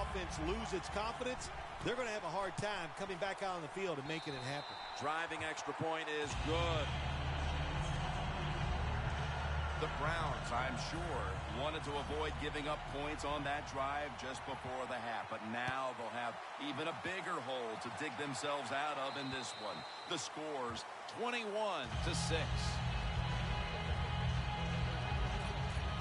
offense lose its confidence, they're going to have a hard time coming back out on the field and making it happen. Driving extra point is good. The Browns, I'm sure, wanted to avoid giving up points on that drive just before the half. But now they'll have even a bigger hole to dig themselves out of in this one. The score's 21-6.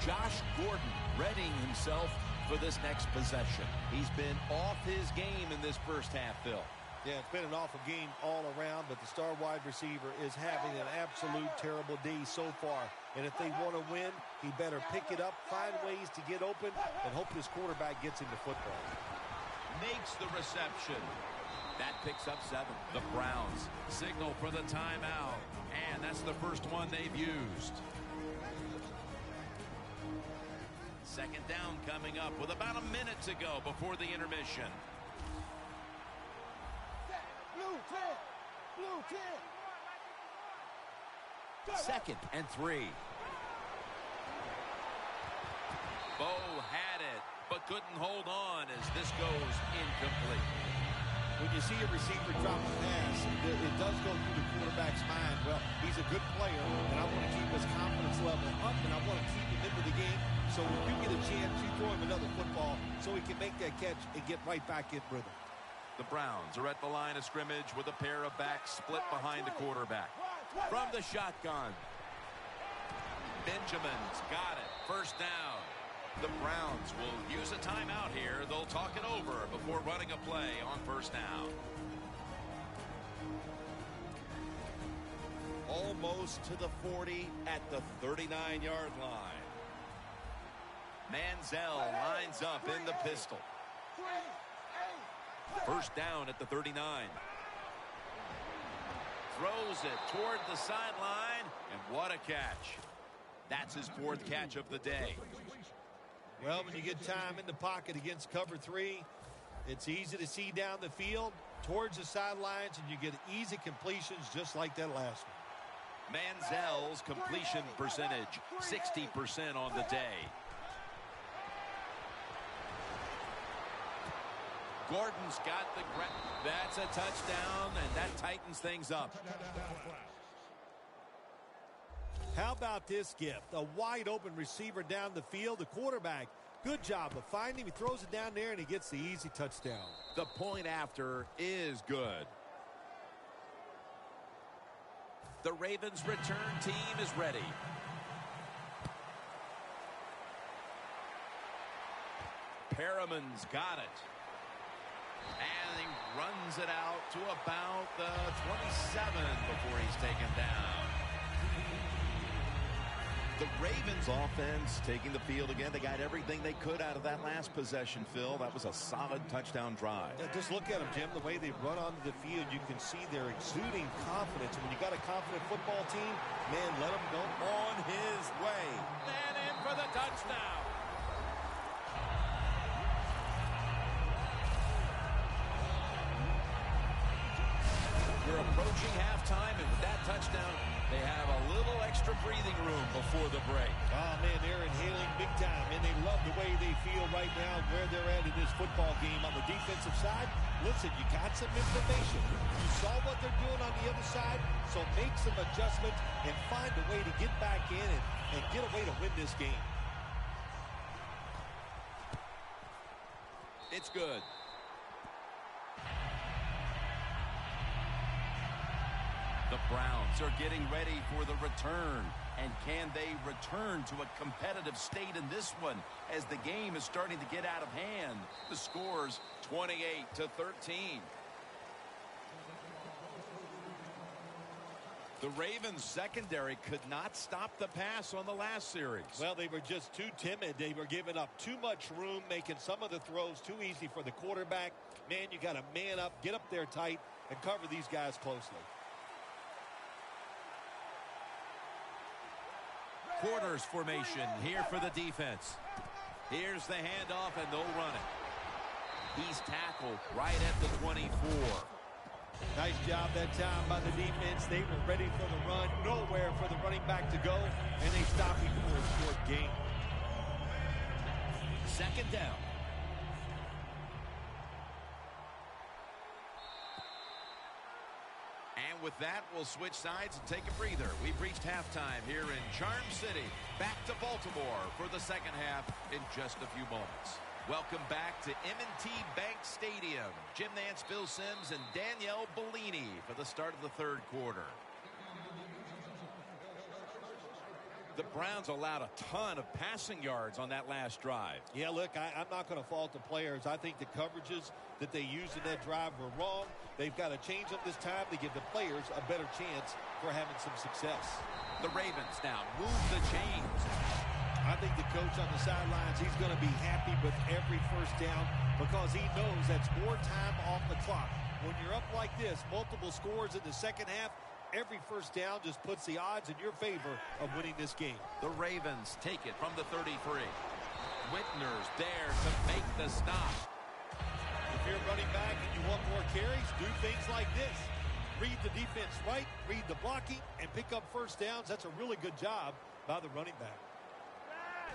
Josh Gordon readying himself for this next possession. He's been off his game in this first half, Phil. Yeah, it's been an awful game all around, but the star wide receiver is having an absolute terrible day so far. And if they want to win, he better pick it up, find ways to get open, and hope his quarterback gets him the football. Makes the reception. That picks up 7. The Browns signal for the timeout, and that's the first one they've used. Second down coming up with about a minute to go before the intermission. Blue 10. Blue 10. 2nd and 3. Bo had it, but couldn't hold on as this goes incomplete. When you see a receiver drop a pass, it does go through the quarterback's mind. Well, he's a good player, and I want to keep his confidence level up, and I want to keep him into the game. So when you get a chance, you throw him another football so he can make that catch and get right back in rhythm. The Browns are at the line of scrimmage with a pair of backs split behind the quarterback. From the shotgun, Benjamin's got it. First down. The Browns will use a timeout here. They'll talk it over before running a play on first down. Almost to the 40 at the 39-yard line. Manziel lines up in the pistol. First down at the 39. Throws it toward the sideline, and what a catch. That's his 4th catch of the day. Well, when you get time in the pocket against cover 3, it's easy to see down the field towards the sidelines, and you get easy completions just like that last one. Manziel's completion percentage, 60% on the day. Gordon's got the grab. That's a touchdown, and that tightens things up. How about this gift? A wide open receiver down the field. The quarterback, good job of finding him. He throws it down there, and he gets the easy touchdown. The point after is good. The Ravens' return team is ready. Perriman's got it. And he runs it out to about the 27 before he's taken down. The Ravens offense taking the field again. They got everything they could out of that last possession, Phil. That was a solid touchdown drive. Yeah, just look at them, Jim. The way they run onto the field, you can see they're exuding confidence. When you got a confident football team, man, let them go on his way. And in for the touchdown. We're approaching halftime, and with that touchdown, they have a little extra breathing room before the break. Oh, man, they're inhaling big time, and they love the way they feel right now where they're at in this football game. On the defensive side, listen, you got some information. You saw what they're doing on the other side, so make some adjustments and find a way to get back in and get a way to win this game. It's good. The Browns are getting ready for the return. And can they return to a competitive state in this one as the game is starting to get out of hand? The score's 28-13. The Ravens secondary could not stop the pass on the last series. Well, they were just too timid. They were giving up too much room, making some of the throws too easy for the quarterback. Man, you got to man up, get up there tight, and cover these guys closely. Quarters formation here for the defense. Here's the handoff, and they'll run it. He's tackled right at the 24. Nice job that time by the defense. They were ready for the run. Nowhere for the running back to go, and they stopped him for a short gain. Second down. And with that, we'll switch sides and take a breather. We've reached halftime here in Charm City. Back to Baltimore for the second half in just a few moments. Welcome back to M&T Bank Stadium. Jim Nance, Phil Simms, and Danielle Bellini for the start of the third quarter. The Browns allowed a ton of passing yards on that last drive. Yeah, look, I'm not going to fault the players. I think the coverages that they used in that drive were wrong. They've got to change them this time to give the players a better chance for having some success. The Ravens now move the chains. I think the coach on the sidelines, he's going to be happy with every first down because he knows that's more time off the clock. When you're up like this, multiple scores in the second half, every first down just puts the odds in your favor of winning this game. The Ravens take it from the 33. Whitner's there to make the stop. If you're running back and you want more carries, do things like this. Read the defense right, read the blocking, and pick up first downs. That's a really good job by the running back.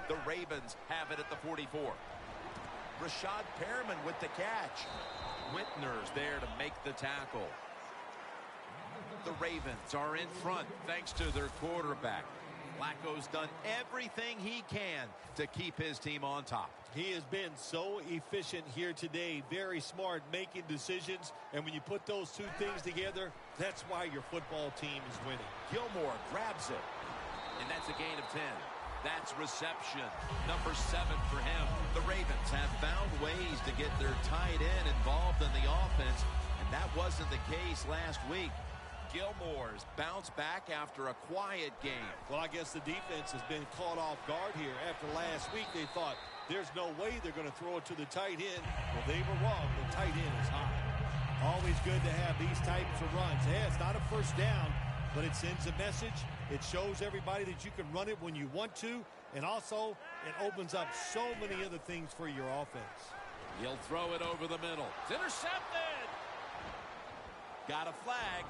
The Ravens have it at the 44. Rashad Perriman with the catch. Whitner's there to make the tackle. The Ravens are in front thanks to their quarterback. Flacco's done everything he can to keep his team on top. He has been so efficient here today. Very smart making decisions. And when you put those two things together, that's why your football team is winning. Gilmore grabs it. And that's a gain of 10. That's reception. Number 7 for him. The Ravens have found ways to get their tight end involved in the offense. And that wasn't the case last week. Gilmore's bounced back after a quiet game. Well, I guess the defense has been caught off guard here. After last week, they thought there's no way they're going to throw it to the tight end. Well, they were wrong. The tight end is high. Always good to have these types of runs. Hey, it's not a first down, but it sends a message. It shows everybody that you can run it when you want to. And also, it opens up so many other things for your offense. He'll throw it over the middle. It's intercepted. Got a flag.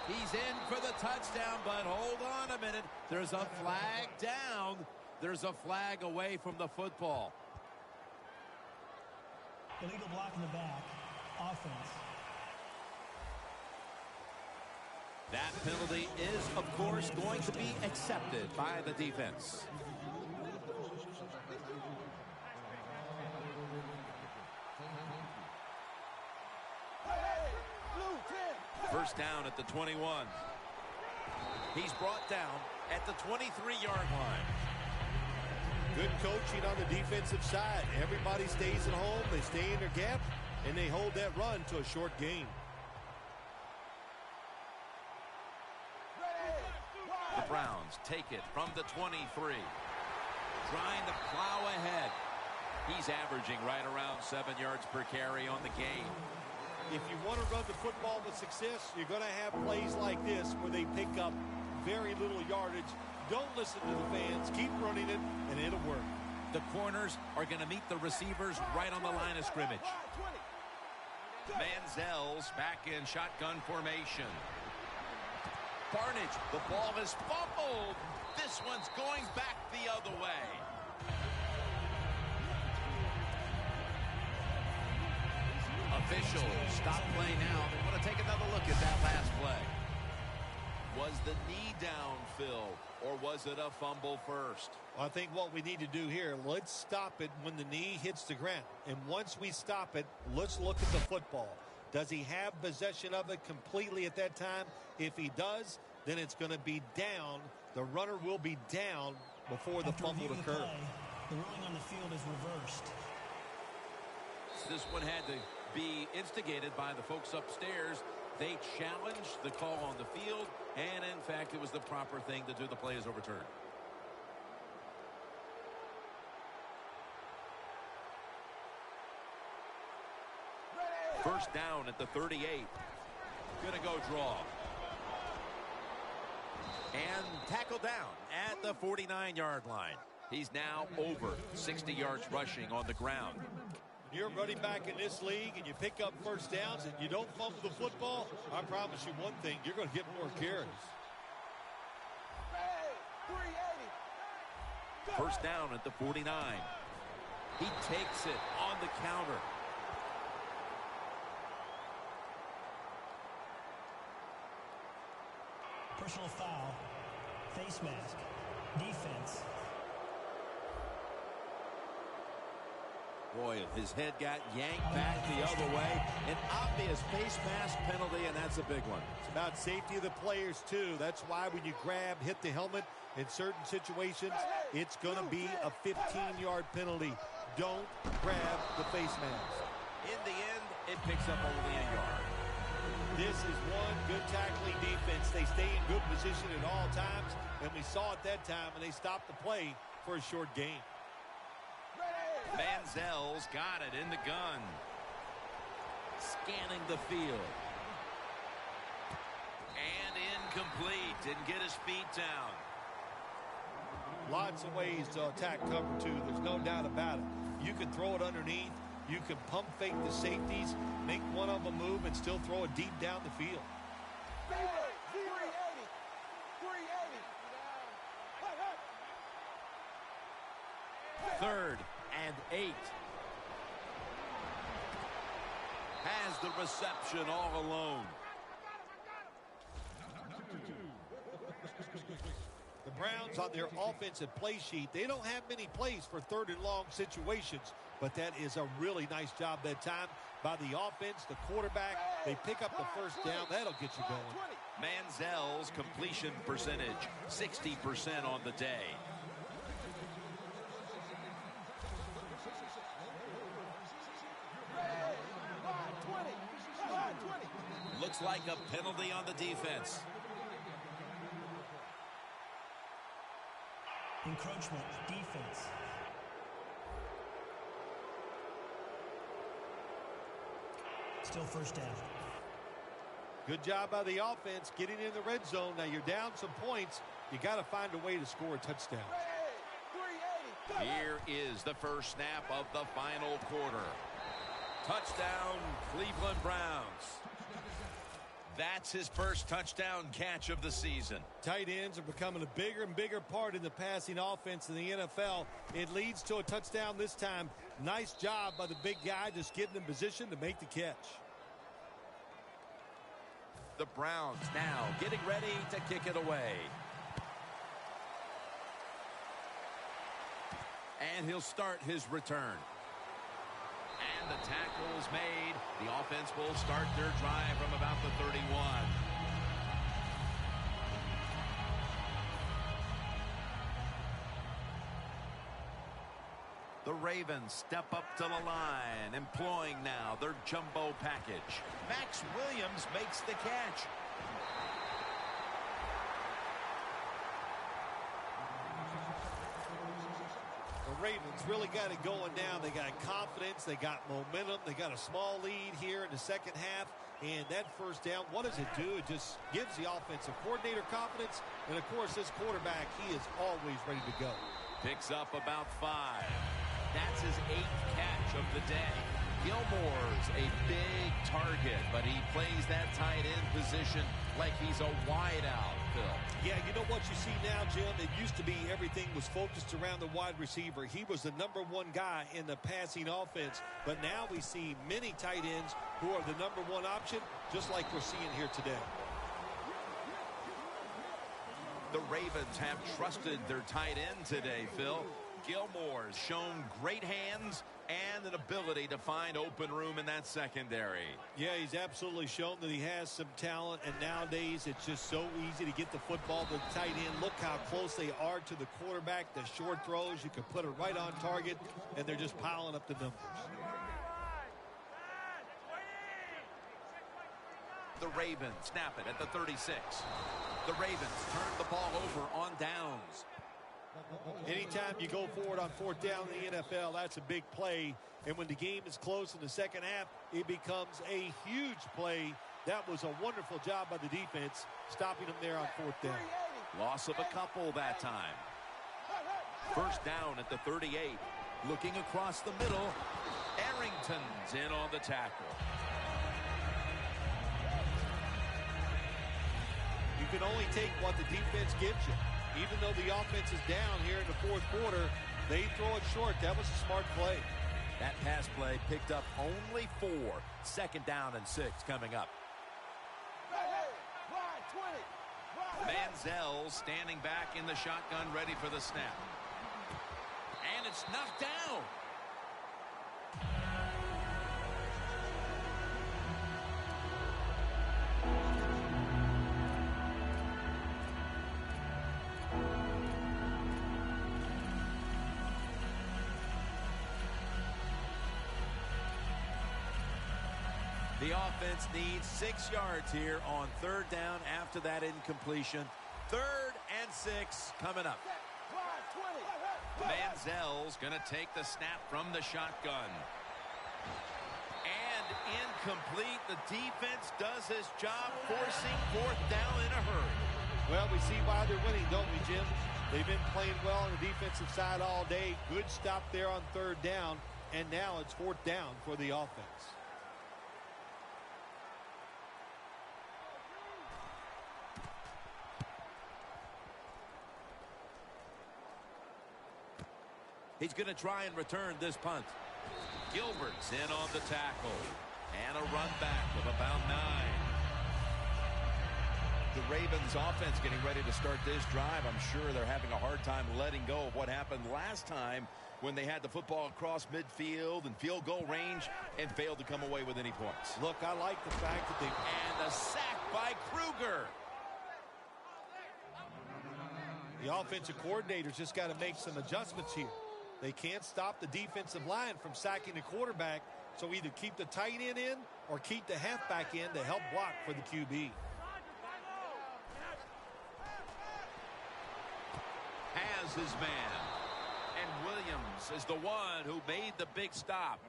He's in for the touchdown, but hold on a minute. There's a flag down. There's a flag away from the football. Illegal block in the back. Offense. That penalty is, of course, going to be accepted by the defense. First down at the 21. He's brought down at the 23-yard line. Good coaching on the defensive side. Everybody stays at home. They stay in their gap, and they hold that run to a short gain. The Browns take it from the 23. Trying to plow ahead. He's averaging right around 7 yards per carry on the game. If you want to run the football with success, you're going to have plays like this where they pick up very little yardage. Don't listen to the fans. Keep running it, and it'll work. The corners are going to meet the receivers right on the line of scrimmage. Manziel's back in shotgun formation. Barnage, the ball is fumbled. This one's going back the other way. Officials stop play now. They want to take another look at that last play. Was the knee down, Phil, or was it a fumble first? Well, I think what we need to do here, let's stop it when the knee hits the ground. And once we stop it, let's look at the football. Does he have possession of it completely at that time? If he does, then it's going to be down. The runner will be down before the fumble occurs. The ruling on the field is reversed. This one had to be instigated by the folks upstairs. They challenged the call on the field, and in fact, it was the proper thing to do. The play is overturned. First down at the 38. Gonna go draw. And tackle down at the 49-yard line. He's now over 60 yards rushing on the ground. You're running back in this league and you pick up first downs and you don't fumble the football, I promise you one thing, you're going to get more carries. First down at the 49. He takes it on the counter. Personal foul. Face mask. Defense. Boy, his head got yanked back the other way. An obvious face mask penalty, and that's a big one. It's about safety of the players, too. That's why when you grab, hit the helmet in certain situations, it's going to be a 15-yard penalty. Don't grab the face mask. In the end, it picks up only a yard. This is one good tackling defense. They stay in good position at all times, and we saw it that time, and they stopped the play for a short gain. Manziel's got it in the gun. Scanning the field. And incomplete. Didn't get his feet down. Lots of ways to attack cover two. There's no doubt about it. You can throw it underneath. You can pump fake the safeties, make one of them move, and still throw it deep down the field. 380. Third and 8. Has the reception all alone. The Browns on their offensive play sheet, they don't have many plays for third and long situations, but that is a really nice job that time by the offense, the quarterback. They pick up the first down. That'll get you going. Manziel's completion percentage, 60% on the day. Looks like a penalty on the defense. Encroachment. Defense. Still first down. Good job by the offense getting in the red zone. Now you're down some points. You got to find a way to score a touchdown. Here is the first snap of the final quarter. Touchdown, Cleveland Browns. That's his first touchdown catch of the season. Tight ends are becoming a bigger and bigger part in the passing offense in the NFL. It leads to a touchdown this time. Nice job by the big guy just getting in position to make the catch. The Browns now getting ready to kick it away. And he'll start his return. And the tackle is made. The offense will start their drive from about the 31. The Ravens step up to the line, employing now their jumbo package. Max Williams makes the catch. The Ravens really got it going down. They got confidence. They got momentum. They got a small lead here in the second half. And that first down, what does it do? It just gives the offensive coordinator confidence. And, of course, this quarterback, he is always ready to go. Picks up about 5. That's his 8th catch of the day. Gilmore's a big target, but he plays that tight end position like he's a wideout, Phil. Yeah, you know what you see now, Jim? It used to be everything was focused around the wide receiver. He was the #1 guy in the passing offense. But now we see many tight ends who are the #1 option, just like we're seeing here today. The Ravens have trusted their tight end today, Phil. Gilmore's shown great hands and an ability to find open room in that secondary. Yeah, he's absolutely shown that he has some talent, and nowadays it's just so easy to get the football to the tight end. Look how close they are to the quarterback. The short throws, you can put it right on target, and they're just piling up the numbers. The Ravens snap it at the 36. The Ravens turn the ball over on downs. Anytime you go forward on 4th down in the NFL, that's a big play. And when the game is close in the second half, it becomes a huge play. That was a wonderful job by the defense, stopping them there on 4th down. Loss of a couple that time. First down at the 38. Looking across the middle. Arrington's in on the tackle. You can only take what the defense gives you. Even though the offense is down here in the 4th quarter, They throw it short. That was a smart play. That pass play picked up only 4. 2nd down and 6 coming up. Manziel standing back in the shotgun, ready for the snap. And it's knocked down. The offense needs 6 yards here on 3rd down after that incompletion. 3rd and 6 coming up. Manziel's going to take the snap from the shotgun. And incomplete. The defense does his job, forcing 4th down in a hurry. Well, we see why they're winning, don't we, Jim? They've been playing well on the defensive side all day. Good stop there on 3rd down. And now it's 4th down for the offense. He's going to try and return this punt. Gilbert's in on the tackle. And a run back of about 9. The Ravens offense getting ready to start this drive. I'm sure they're having a hard time letting go of what happened last time when they had the football across midfield and field goal range and failed to come away with any points. Look, I like the fact that they... And a sack by Kruger. The offensive coordinator's just got to make some adjustments here. They can't stop the defensive line from sacking the quarterback, so either keep the tight end in or keep the halfback in to help block for the QB. Has his man. And Williams is the one who made the big stop.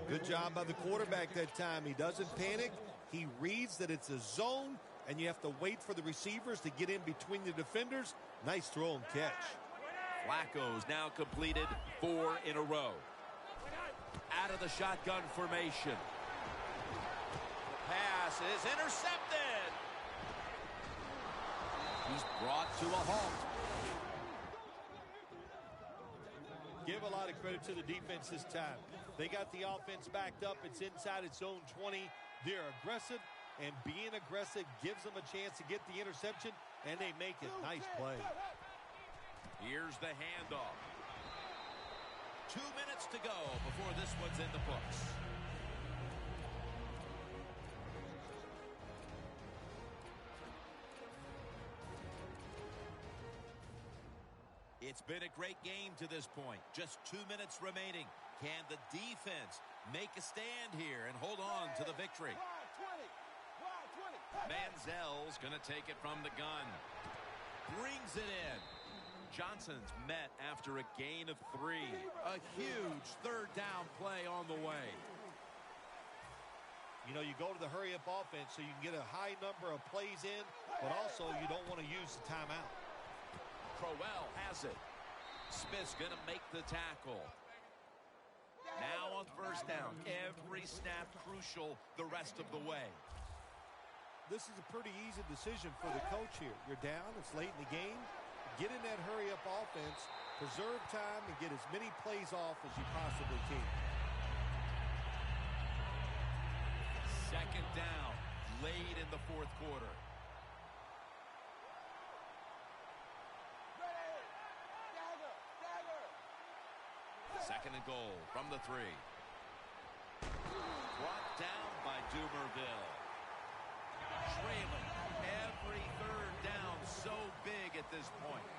Good job by the quarterback that time. He doesn't panic. He reads that it's a zone, and you have to wait for the receivers to get in between the defenders. Nice throw and catch. Flacco's now completed 4 in a row. Out of the shotgun formation. Pass is intercepted. He's brought to a halt. Give a lot of credit to the defense this time. They got the offense backed up. It's inside its own 20. They're aggressive, and being aggressive gives them a chance to get the interception, and they make it. Nice play. Here's the handoff. 2 minutes to go before this one's in the books. It's been a great game to this point. Just 2 minutes remaining. Can the defense make a stand here and hold on to the victory? Manziel's going to take it from the gun. Brings it in. Johnson's met after a gain of 3. A huge 3rd down play on the way. You know, you go to the hurry-up offense so you can get a high number of plays in, but also you don't want to use the timeout. Crowell has it. Smith's going to make the tackle. Now on 1st down. Every snap crucial the rest of the way. This is a pretty easy decision for the coach here. You're down. It's late in the game. Get in that hurry-up offense, preserve time, and get as many plays off as you possibly can. 2nd down, late in the 4th quarter. Second and goal from the 3. Brought down by Dumerville. Trailing every 3rd down, so big at this point.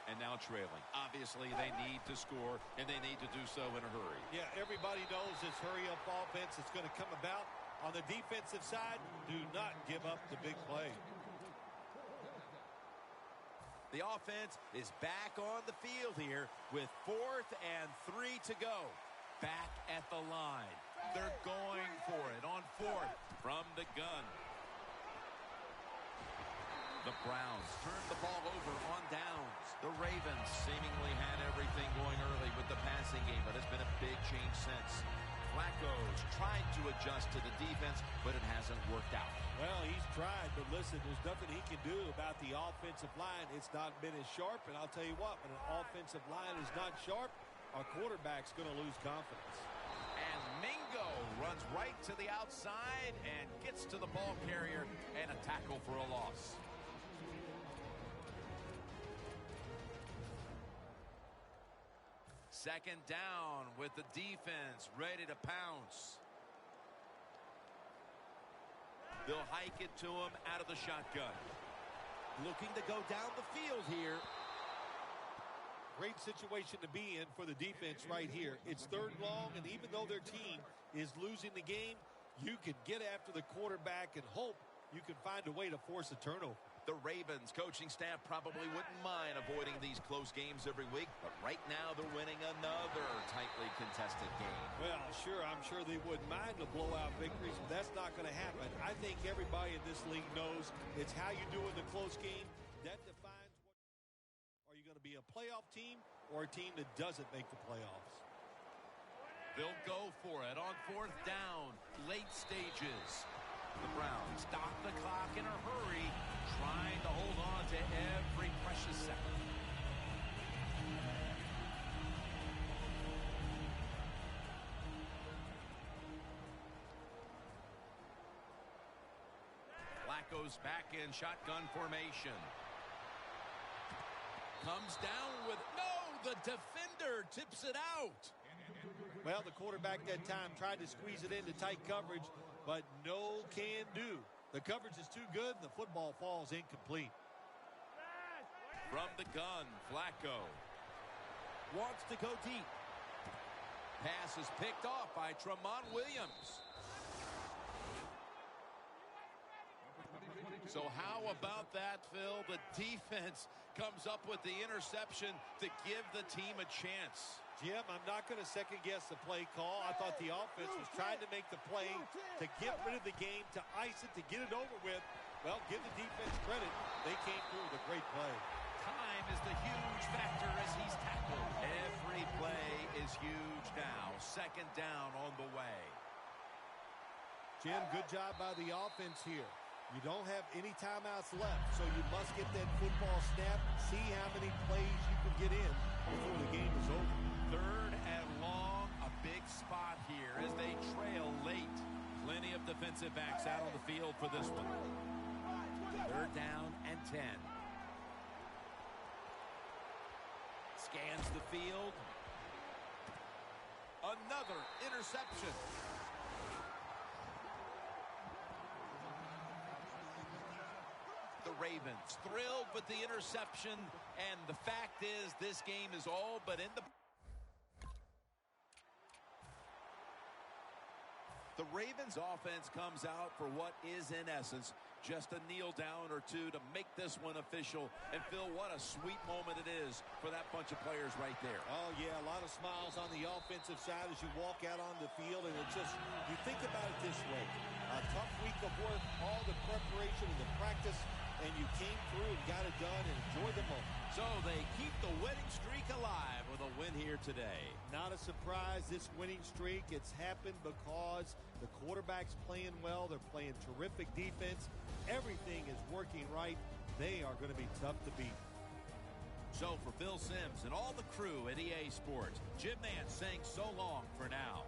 And now trailing. Obviously, they need to score, and they need to do so in a hurry. Yeah, everybody knows this hurry-up offense is going to come about. On the defensive side, do not give up the big play. The offense is back on the field here with 4th and 3 to go. Back at the line. They're going for it on 4th from the gun. The Browns turn the ball over on downs. The Ravens seemingly had everything going early with the passing game, but it's been a big change since. Flacco's tried to adjust to the defense, but it hasn't worked out. Well, he's tried, but listen, there's nothing he can do about the offensive line. It's not been as sharp, and I'll tell you what, when an offensive line is not sharp, our quarterback's going to lose confidence. And Mingo runs right to the outside and gets to the ball carrier and a tackle for a loss. Second down with the defense ready to pounce. They'll hike it to him out of the shotgun. Looking to go down the field here. Great situation to be in for the defense right here. It's third and long, and even though their team is losing the game, you can get after the quarterback and hope you can find a way to force a turnover. The Ravens coaching staff probably wouldn't mind avoiding these close games every week, but right now they're winning another tightly contested game. Well, sure, I'm sure they wouldn't mind the blowout victories, but that's not going to happen. I think everybody in this league knows it's how you do in the close game that defines what are you going to be, a playoff team or a team that doesn't make the playoffs. They'll go for it on fourth down, late stages. The Browns stop the clock in a hurry, trying to hold on to every precious second. Flacco's back in shotgun formation. Comes down with, no, the defender tips it out. Well, the quarterback that time tried to squeeze it into tight coverage, but no can do. The coverage is too good, and the football falls incomplete. From the gun, Flacco wants to go deep. Pass is picked off by Tramon Williams. So how about that, Phil? The defense comes up with the interception to give the team a chance. Jim, I'm not going to second-guess the play call. I thought the offense was trying to make the play to get rid of the game, to ice it, to get it over with. Well, give the defense credit. They came through with a great play. Time is the huge factor as he's tackled. Every play is huge now. Second down on the way. Jim, good job by the offense here. You don't have any timeouts left, so you must get that football snap, see how many plays you can get in before the game is over. Third and long, a big spot here as they trail late. Plenty of defensive backs out on the field for this one. Third down and 10. Scans the field. Another interception. The Ravens thrilled with the interception, and the fact is this game is all but in the... The Ravens offense comes out for what is in essence just a kneel down or two to make this one official. And Phil, what a sweet moment it is for that bunch of players right there. Oh yeah, a lot of smiles on the offensive side as you walk out on the field, and it just, you think about it this way. A tough week of work, all the preparation and the practice, and you came through and got it done and enjoyed the moment. So they keep the winning streak alive with a win here today. Not a surprise, this winning streak. It's happened because the quarterback's playing well. They're playing terrific defense. Everything is working right. They are going to be tough to beat. So for Phil Simms and all the crew at EA Sports, Jim Nance saying so long for now.